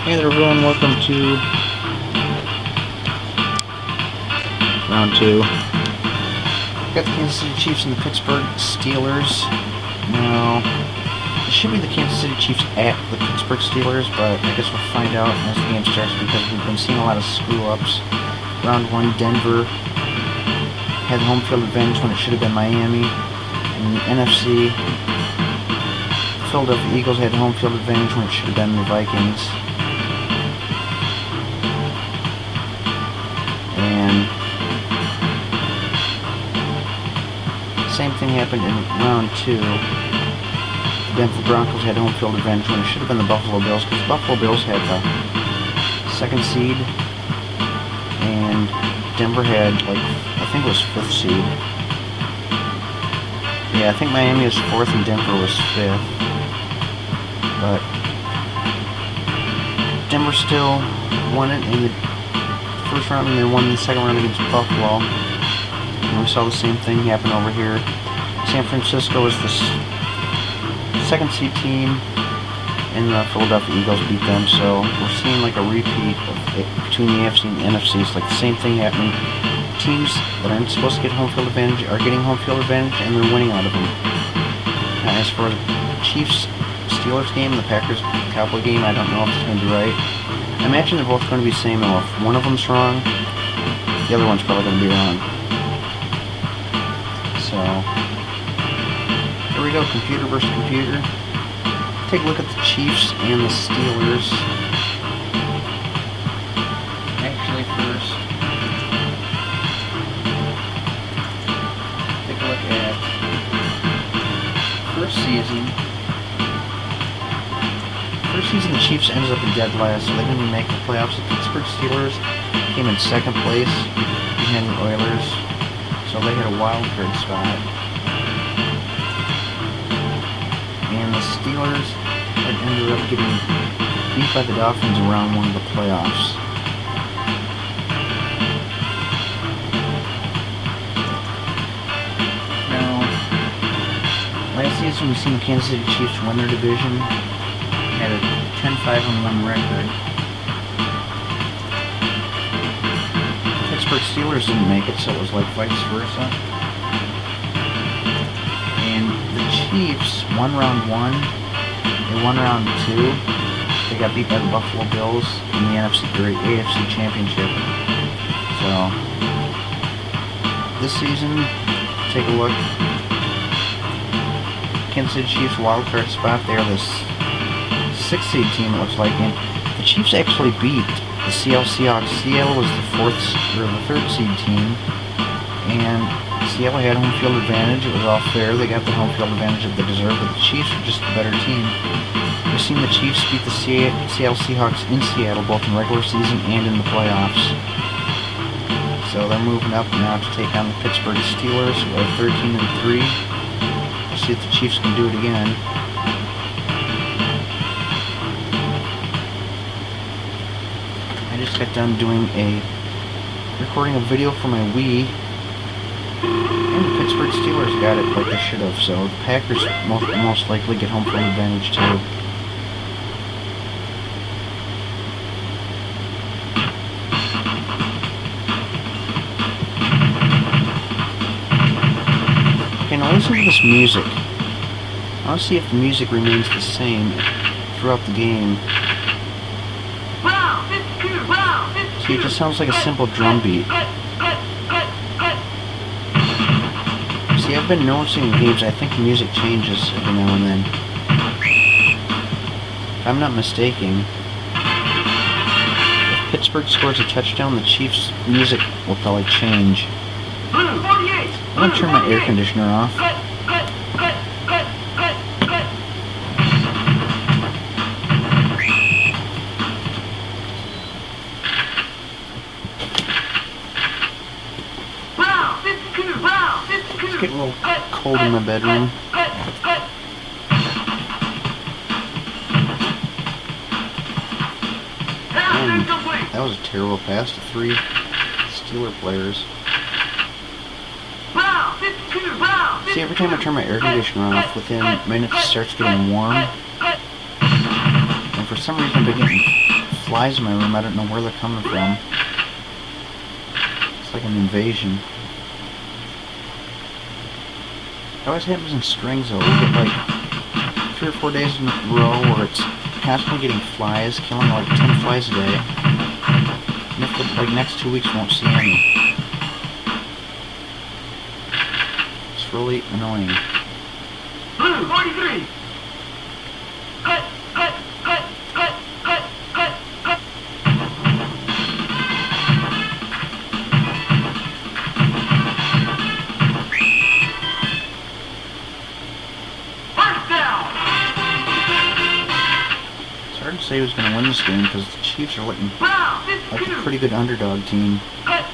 Hey there everyone, welcome to round 2. Got the Kansas City Chiefs and the Pittsburgh Steelers. Now, it should be the Kansas City Chiefs at the Pittsburgh Steelers, but I guess we'll find out as the game starts because we've been seeing a lot of screw-ups. Round 1, Denver had the home field advantage when it should have been Miami. In the NFC, the Philadelphia Eagles had the home field advantage when it should have been the Vikings. And same thing happened in round 2. The Denver Broncos had home field advantage when it should have been the Buffalo Bills, because the Buffalo Bills had the 2nd seed, and Denver had, like, I think it was 5th seed. Yeah, I think Miami was 4th and Denver was 5th. But Denver still won it in the first round, and they won the second round against Buffalo. And we saw the same thing happen over here. San Francisco was the 2nd seed team, and the Philadelphia Eagles beat them. So we're seeing like a repeat of it between the AFC and the NFC. It's like the same thing happening. Teams that aren't supposed to get home field advantage are getting home field advantage, and they're winning out of them. Now, as for the Chiefs-Steelers game and the Packers-Cowboy game, I don't know if it's going to be right. I imagine they're both going to be the same, though. If one of them's wrong, the other one's probably going to be wrong. So, here we go, computer versus computer. Take a look at the Chiefs and the Steelers. Actually, first, take a look at first season. First season, the Chiefs ended up in dead last, so they didn't even make the playoffs. The Pittsburgh Steelers came in 2nd place behind the Oilers, so they had a wild card spot. And the Steelers had ended up getting beat by the Dolphins in round 1 of the playoffs. Now, last season we've seen the Kansas City Chiefs win their division. Had a 10-5-1 record. Pittsburgh Steelers didn't make it, so it was like vice versa. And the Chiefs won round 1. They won round 2. They got beat by the Buffalo Bills in the AFC Championship. So this season, take a look. Kansas City Chiefs wild card spot. They are the 6th seed team, it looks like, and the Chiefs actually beat the Seattle Seahawks. Seattle was the 3rd seed team, and Seattle had home field advantage. It was all fair. They got the home field advantage that they deserved, but the Chiefs were just the better team. We've seen the Chiefs beat the Seattle Seahawks in Seattle, both in regular season and in the playoffs. So they're moving up now to take on the Pittsburgh Steelers, who are 13-3. We'll see if the Chiefs can do it again. I just got done recording a video for my Wii, and the Pittsburgh Steelers got it like they should have, so the Packers most likely get home field advantage too. Okay, now listen to this music. I want to see if the music remains the same throughout the game. See, it just sounds like a simple drum beat. See, I've been noticing in games, I think the music changes every now and then. If I'm not mistaken, if Pittsburgh scores a touchdown, the Chiefs' music will probably change. I'm going to turn my air conditioner off. It's getting a little cold in my bedroom. And that was a terrible pass to 3 Steeler players. See, every time I turn my air conditioner off, within minutes it starts getting warm. And for some reason I've been getting flies in my room. I don't know where they're coming from. It's like an invasion. It always happens in strings though. We get like 3 or 4 days in a row where it's constantly getting flies, killing like 10 flies a day. And if the like next 2 weeks won't see any. It's really annoying. Blue 43. Cut. First down. It's hard to say who's going to win this game because the Chiefs are looking Brown like a 52. pretty good underdog team. Cut.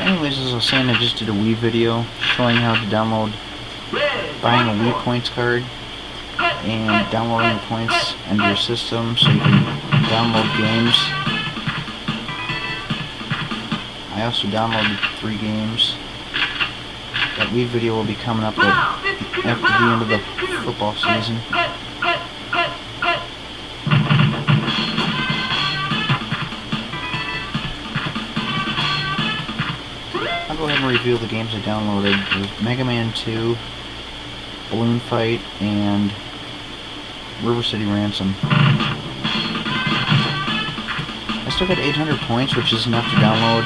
Anyways, as I was saying, I just did a Wii video showing how to download, Red. buying a Wii points card and downloading the points into your system so you can download games. I also downloaded 3 games. That Wii video will be coming up after the end of the football season. I'll go ahead and review the games I downloaded. There's Mega Man 2, Balloon Fight, and River City Ransom. I still got 800 points, which is enough to download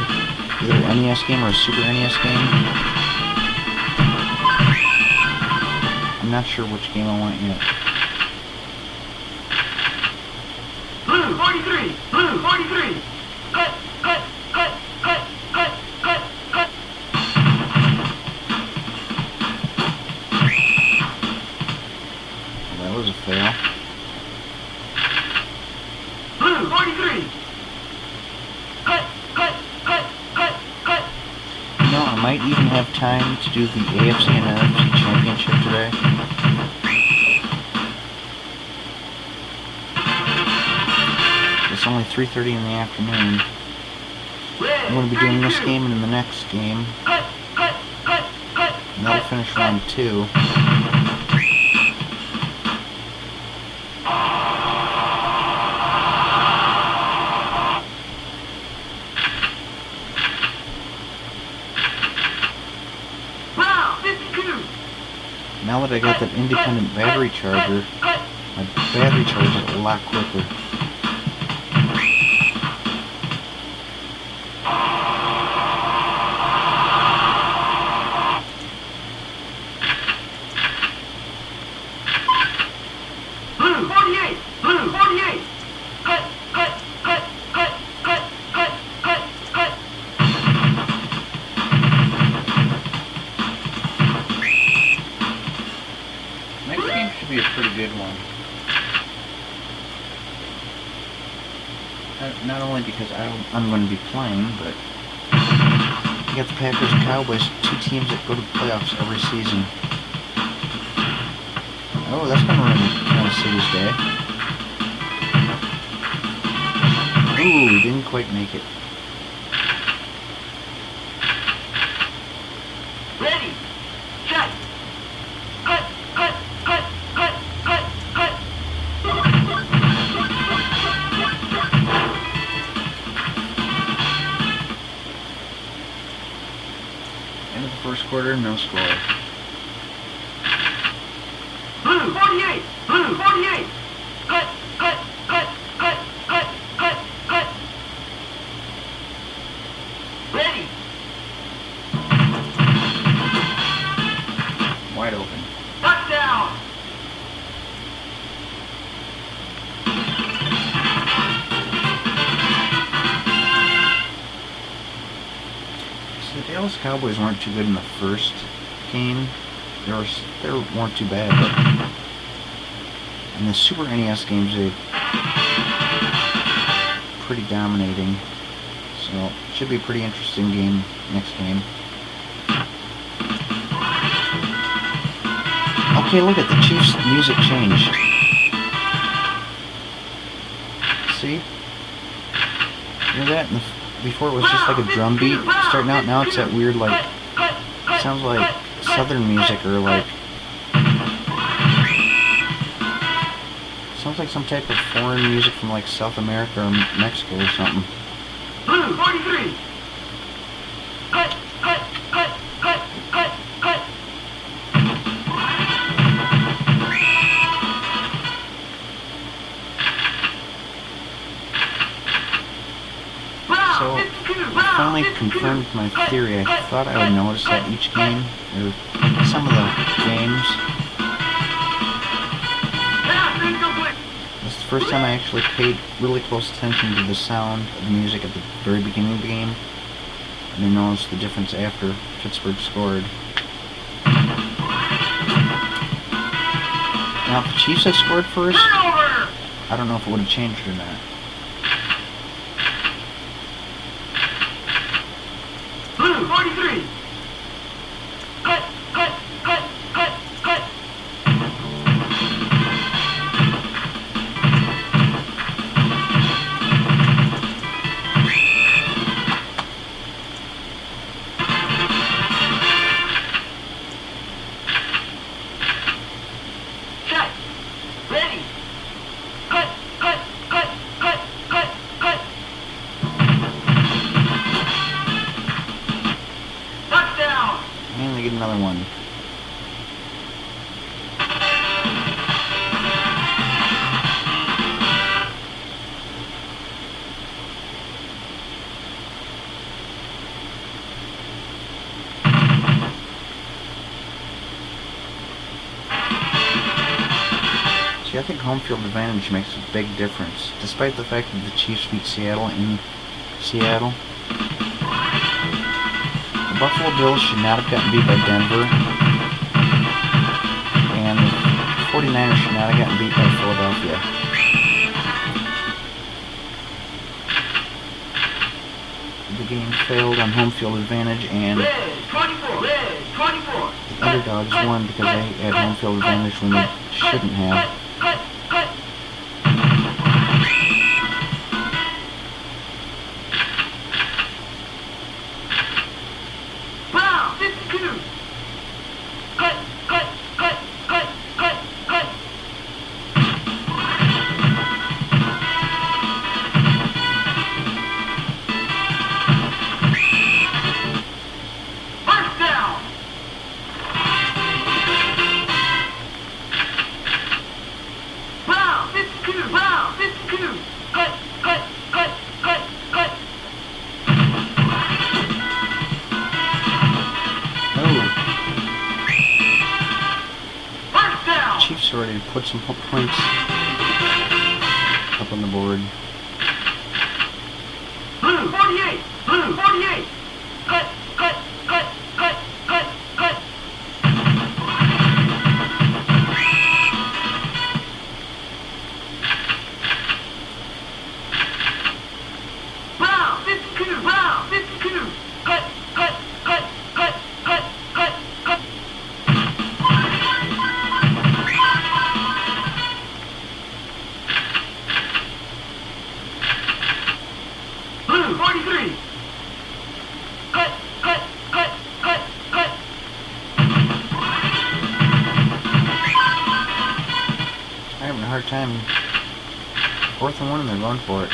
either an NES game or a Super NES game. I'm not sure which game I want yet. Blue 43. Blue 43. Cut. That was a fail. Blue 43. Cut. You know, I might even have time to do the AFC and NFC Championship today. It's only 3:30 in the afternoon. I'm going to be doing this game and the next game. And that'll finish round 2. Brown 52. Now that I got that independent battery charger, my battery charges a lot quicker. Blue 48. Blue 48. Cut. Next game should be a pretty good one. Not only because I'm going to be playing, but you got the Packers and Cowboys, 2 teams that go to the playoffs every season. Oh, that's going to ruin Kansas City's day. Ooh, we didn't quite make it. Ready. Shut. Cut. End of the first quarter, no score. Blue 48. Blue 48. Cut. Ready. Wide open. Touchdown. So the Dallas Cowboys weren't too good in the first game. They weren't too bad, but in the Super NES games, they're pretty dominating. So it should be a pretty interesting game next game. Okay, look at the Chiefs' music changed. See? Hear that? Before it was just like a drum beat starting out. Now it's that weird like sounds like southern music, or like sounds like some type of foreign music from like South America or Mexico or something. Blue 43. Cut, cut, cut, cut, cut, cut. Brown, So, 52, I brown, finally 52. confirmed my theory. I Cut, thought I cut, would notice cut, that each cut. game, or some of the games, Pass incomplete. this is the first time I actually paid really close attention to the sound of the music at the very beginning of the game, and I noticed the difference after Pittsburgh scored. Now, if the Chiefs had scored first, Turnover. I don't know if it would have changed or not. Blue 43. Cut, cut, cut, cut, cut. Set. Ready. Cut, cut, cut, cut, cut, cut. Touchdown. And they get another one. See, I think home field advantage makes a big difference. Despite the fact that the Chiefs beat Seattle in Seattle, the Buffalo Bills should not have gotten beat by Denver, and the 49ers should not have gotten beat by Philadelphia. The game failed on home field advantage, and Red 24. Red 24. the underdogs won because they had home field advantage when they shouldn't have. Cut, cut. Brown 52. Cut, cut, cut, cut, cut, cut. First down. Brown 52. Brown 52. Cut, cut, cut, cut, cut. Oh, First down. Chiefs are ready to put some points up on the board. Blue 48. Blue 48. Cut, cut, cut, cut, cut, cut. Brown 52. Brown 52. Cut, cut, cut, cut, cut, cut, cut. Blue 43. Cut, cut, cut, cut, cut. I'm having a hard time. 4th and 1, and they're going for it.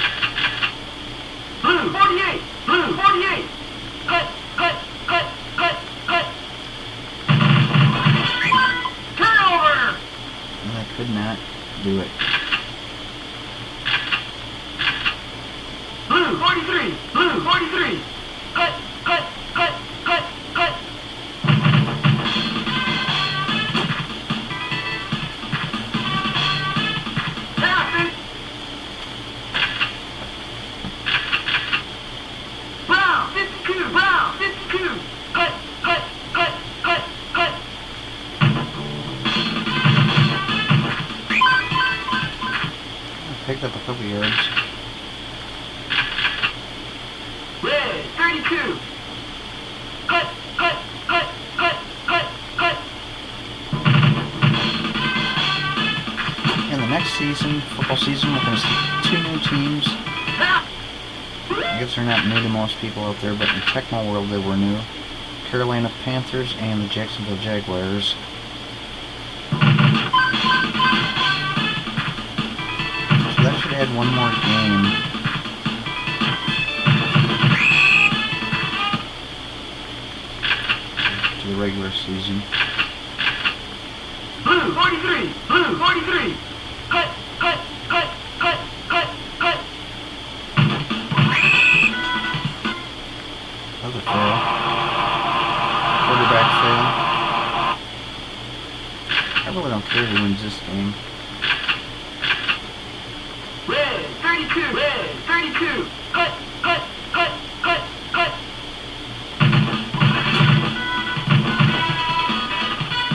Blue 48. Blue 48. Cut, cut, cut, cut, cut. Turnover. And they could not do it. Blue 43. Blue 43. Cut, cut, cut, cut, cut. Pass it. Brown 52. Brown 52. Cut, cut, cut, cut, cut. Picked up a couple yards. Red 32. Cut, cut, cut, cut, cut, cut. In the next season, football season, we're going to see 2 new teams. Pass. I guess they're not new to most people out there, but in the Tecmo world they were new. Carolina Panthers and the Jacksonville Jaguars. So that should add one more game to the regular season. Blue 43, blue 43. Cut, cut, cut, cut, cut, cut. Another fail. Quarterback fail. I really don't care who wins this game. Red 32, red 32. Cut, cut, cut, cut, cut.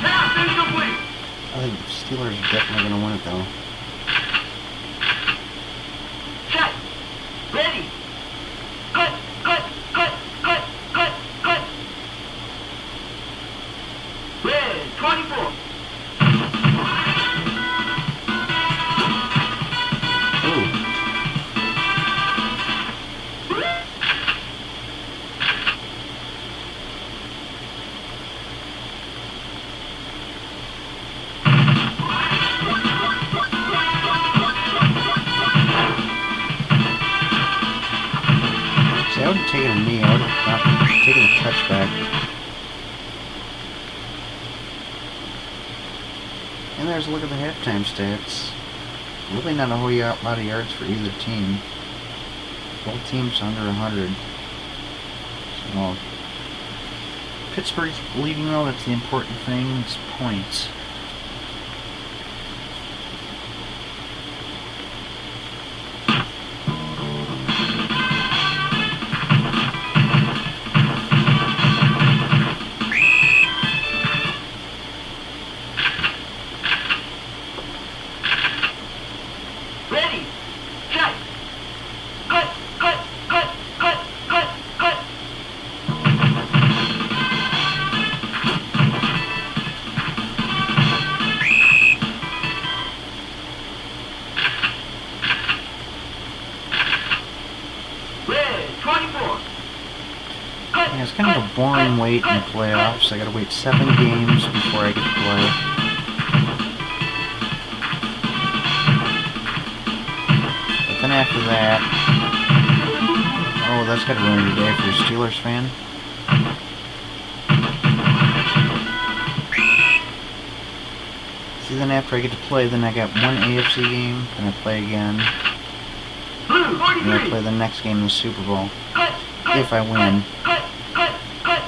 Pass incomplete. I think the Steelers are definitely going to win it though. Set. Ready. Cut, cut, cut, cut, cut, cut. Red 24. Ooh. See, I would have taken a knee. I would have not taken a touchback. And there's a look at the halftime stats. Really not a whole lot of yards for either team. Both teams under 100. So, Pittsburgh's leading though. That's the important thing. It's points. Ready. Set. Cut, cut, cut, cut, cut, cut. Red 24. Cut, Yeah, it's kind of a boring wait in the playoffs. I gotta wait 7 games before I get to play. But then after that... Oh, that's gotta ruin your day if you're a Steelers fan. See, then after I get to play, then I got one AFC game, then I play again, Blue and I 43. play the next game in the Super Bowl. Cut, cut, If I win. Cut, cut, cut.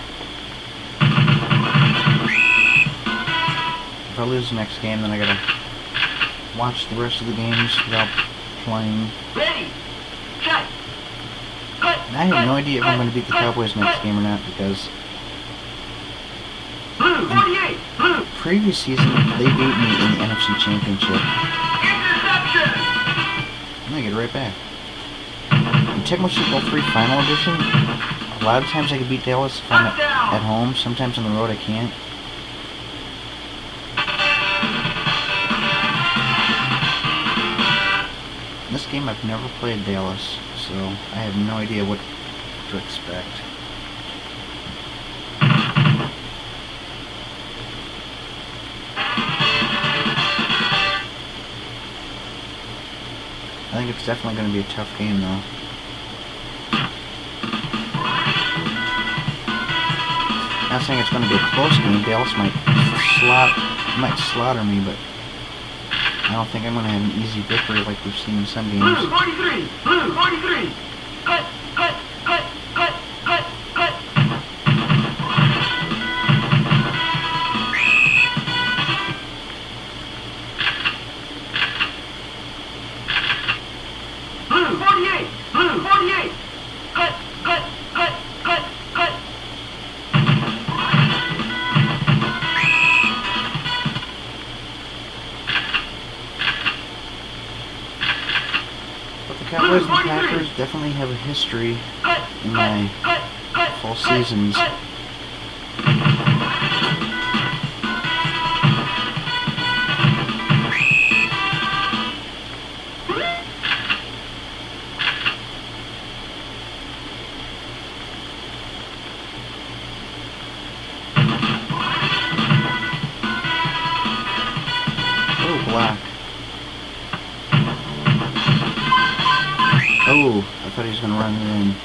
If I lose the next game, then I gotta watch the rest of the games without playing. Ready. Set. Cut. And I have no idea if I'm going to beat the cut, Cowboys cut. next game or not, because Blue 48. Blue. previous season they beat me in the NFC Championship. Interception. I'm going to get it right back. In Tecmo Super Bowl 3 Final Edition, a lot of times I can beat Dallas if I'm at home. Sometimes on the road I can't. In this game I've never played Dallas, so I have no idea what to expect. I think it's definitely going to be a tough game though. Not saying it's going to be a close game. Dallas might slaughter me, but I don't think I'm going to have an easy victory like we've seen in some games. Blue 43. Blue 43. Cut, cut, cut, cut, cut, cut. Blue 48. Blue 48. Cut, cut, cut, cut, cut. But the Cowboys and Packers definitely have a history Cut, in my cut, cut, full cut, seasons. cut. block. Oh, I thought he was going to run it in.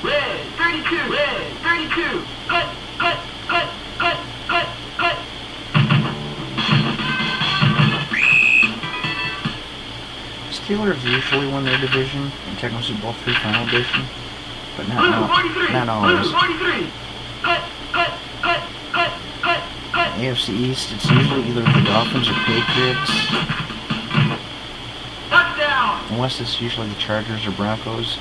Red 32. Red 32. Cut. Cut. Cut. Cut. Cut. Cut. Steelers usually win their division in Tecmo Super Bowl III Final Edition, but not Blue 43. not always. Blue 43. Cut. Cut. Cut. Cut. Cut. Cut. AFC East, it's usually either the Dolphins or Patriots. Touchdown. And West, it's usually the Chargers or Broncos.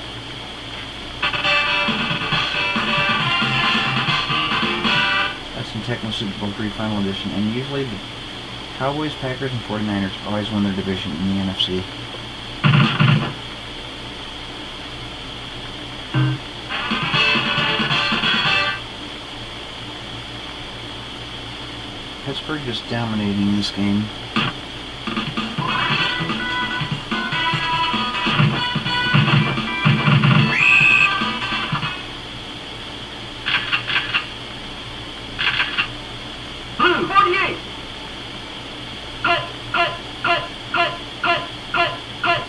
That's in Tecmo Super Bowl III Final Edition, and usually the Cowboys, Packers, and 49ers always win their division in the NFC. Pittsburgh just dominating this game. Blue 48. Cut. Cut. Cut. Cut. Cut. Cut. Cut.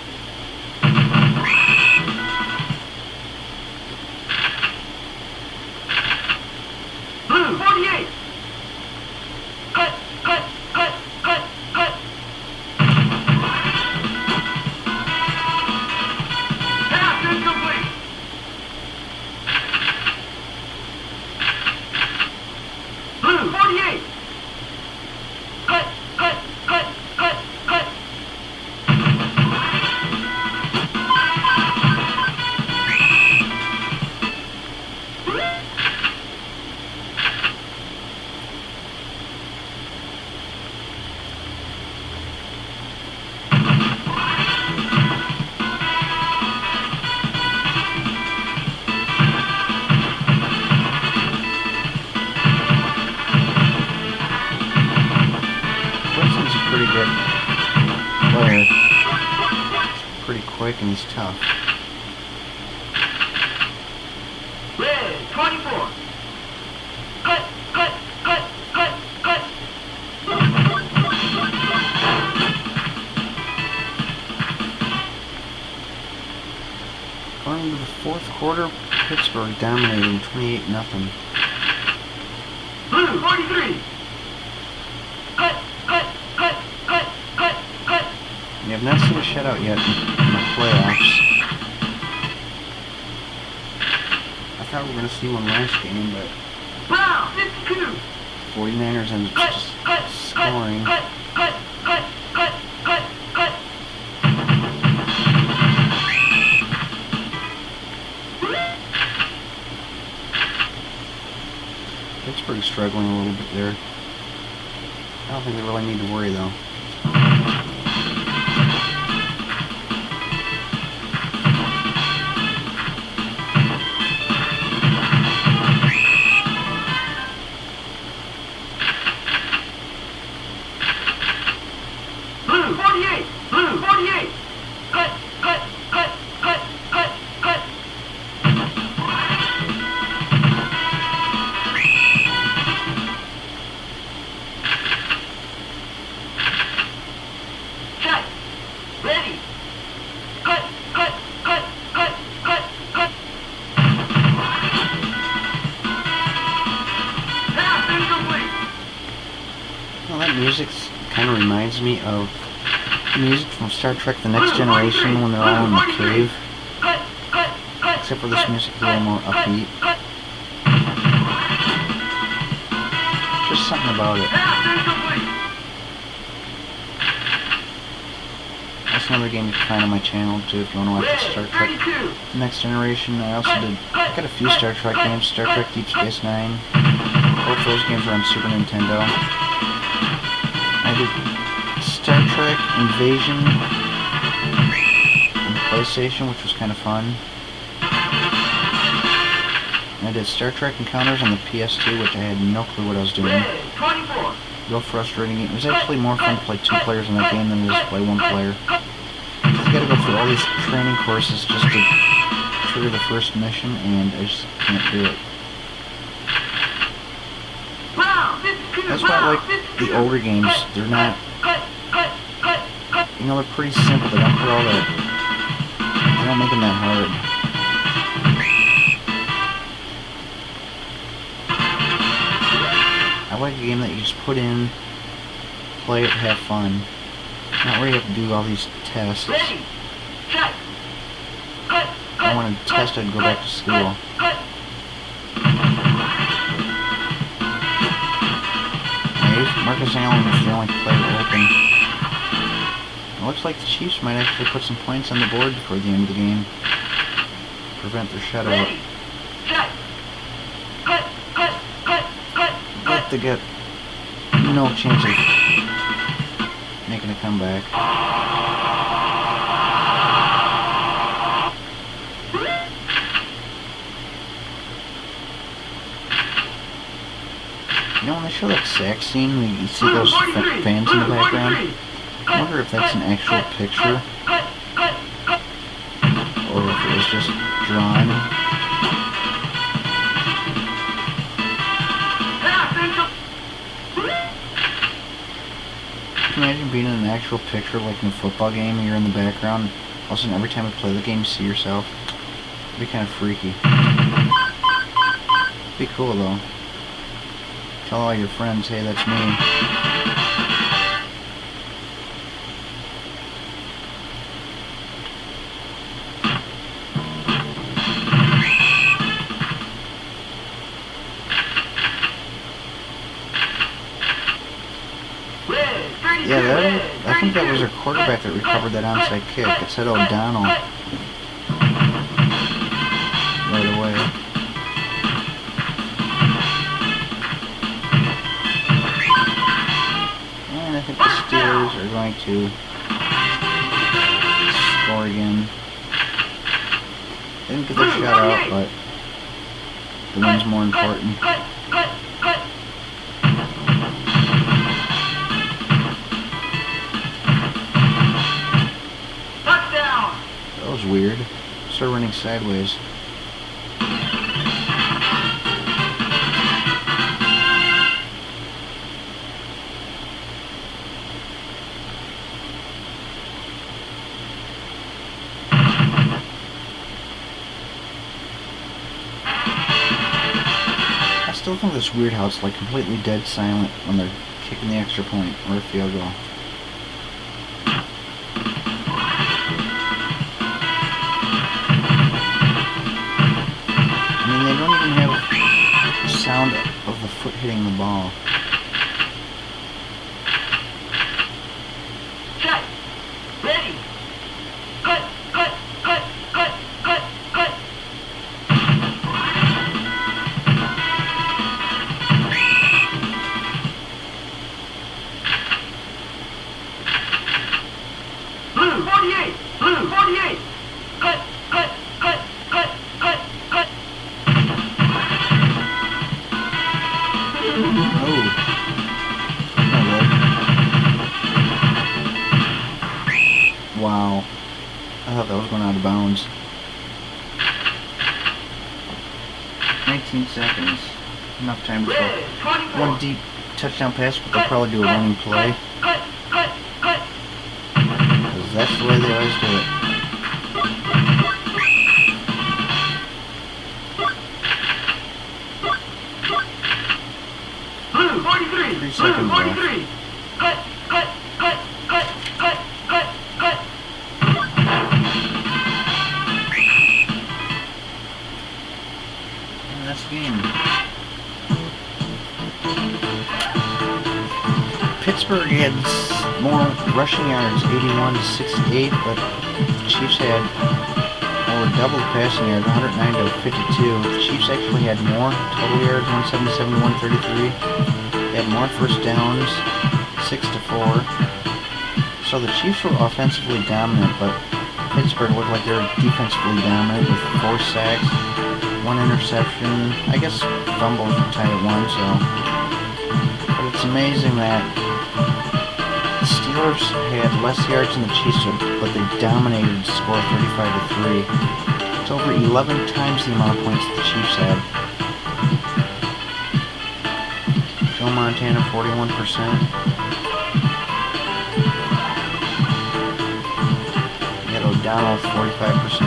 Blue 48. Cut. Cut. Cut. Cut. Cut. Pass incomplete. Blue 48. Cut. Cut. Cut. Cut. Cut. Winston's a pretty good player. Pretty quick and he's tough. Red 24. Cut. Cut. Cut. Cut. Cut. Going into the fourth quarter, Pittsburgh dominating 28-0. Blue 43. Cut. Cut. Cut. Cut. Cut. Cut. We have not seen a shutout yet in the playoffs. I thought we were going to see one last game, but Brown 52. 49ers ended up Cut. just Cut. scoring. Cut. Cut. Cut. Cut. Cut. Cut. Pittsburgh's struggling a little bit there. I don't think they really need to worry though. Blue 48. Blue 48. Cut. Cut. Cut. Cut. Cut. Cut. Check. Ready. Cut. Cut. Cut. Cut. Cut. Cut. Pass incomplete. Well, that music kind of reminds me of the music from Star Trek The Next Generation when they're all in the cave. Cut. Cut. Cut. Except for this music is a little more upbeat. Cut. Just something about it. Pass incomplete. That's another game you can find on my channel too if you want to watch the Star Red Trek 32. The Next Generation. I also got a few Star Trek games, Star Trek Deep Space Nine. Both those games are on Super Nintendo. I did Star Trek Invasion on PlayStation, which was kind of fun. And I did Star Trek Encounters on the PS2, which I had no clue what I was doing. Red 24. Real frustrating. It was actually more fun to play two players in that game than it is to play one player. You gotta go through all these training courses just to trigger the first mission, and I just can't do it. Brown 52. That's why I like the older games. They're not, you know, they're pretty simple. They don't put all that, they don't make them that hard. I like a game that you just put in, play it, have fun. Not where you have to do all these tests. If I wanted to test, I'd go back to school. Marcus Allen is the only player open. It looks like the Chiefs might actually put some points on the board before the end of the game. Prevent their shutout. But they get no chance of making a comeback. You know, when they show that sack scene, you see those fans in the background. I wonder if that's an actual picture, or if it was just drawn. Can you imagine being in an actual picture, like in a football game, and you're in the background? All of a sudden, every time you play the game, you see yourself. It'd be kind of freaky. It'd be cool, though. Tell all your friends, hey, that's me. Yeah, I think that was our quarterback that recovered that onside kick. It said O'Donnell right away. And I think the Steelers are going to score again. They didn't get their shot out, but the win's more important. That was weird. Started running sideways. I still think it's weird how it's like completely dead silent when they're kicking the extra point or a field goal. Sound of the foot hitting the ball. Set. Ready. Cut. Blue 48. Blue 48. Cut. Wow. I thought that was going out of bounds. 19 seconds. Enough time to throw one deep touchdown pass, but they'll probably do a running play. Because that's the way they always do it. Blue 43. 3 seconds left. 43. Cut. And that's the game. Pittsburgh had more rushing yards, 81 to 68, but the Chiefs had more double the passing yards, 109 to 52. The Chiefs actually had more total yards, 177 to 133. They had more first downs, 6 to 4. So the Chiefs were offensively dominant, but Pittsburgh looked like they were defensively dominant with 4 sacks, 1 interception. I guess fumbles were tied at 1, so. But it's amazing that the Steelers had less yards than the Chiefs, but they dominated the score 35 to 3. It's over 11 times the amount of points the Chiefs had. Joe Montana, 41%. Ed O'Donnell, 45%.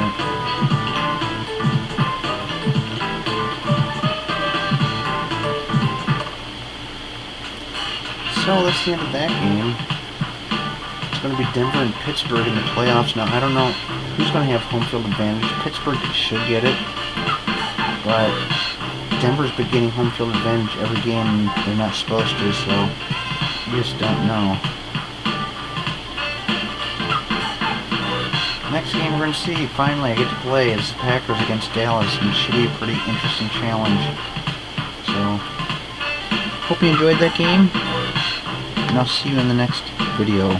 So that's the end of that game. It's going to be Denver and Pittsburgh in the playoffs. Now, I don't know who's going to have home field advantage. Pittsburgh should get it, but Denver's been getting home field advantage every game. They're not supposed to, so you just don't know. Next game we're going to see, finally, I get to play is the Packers against Dallas, and it should be a pretty interesting challenge. So, hope you enjoyed that game, and I'll see you in the next video.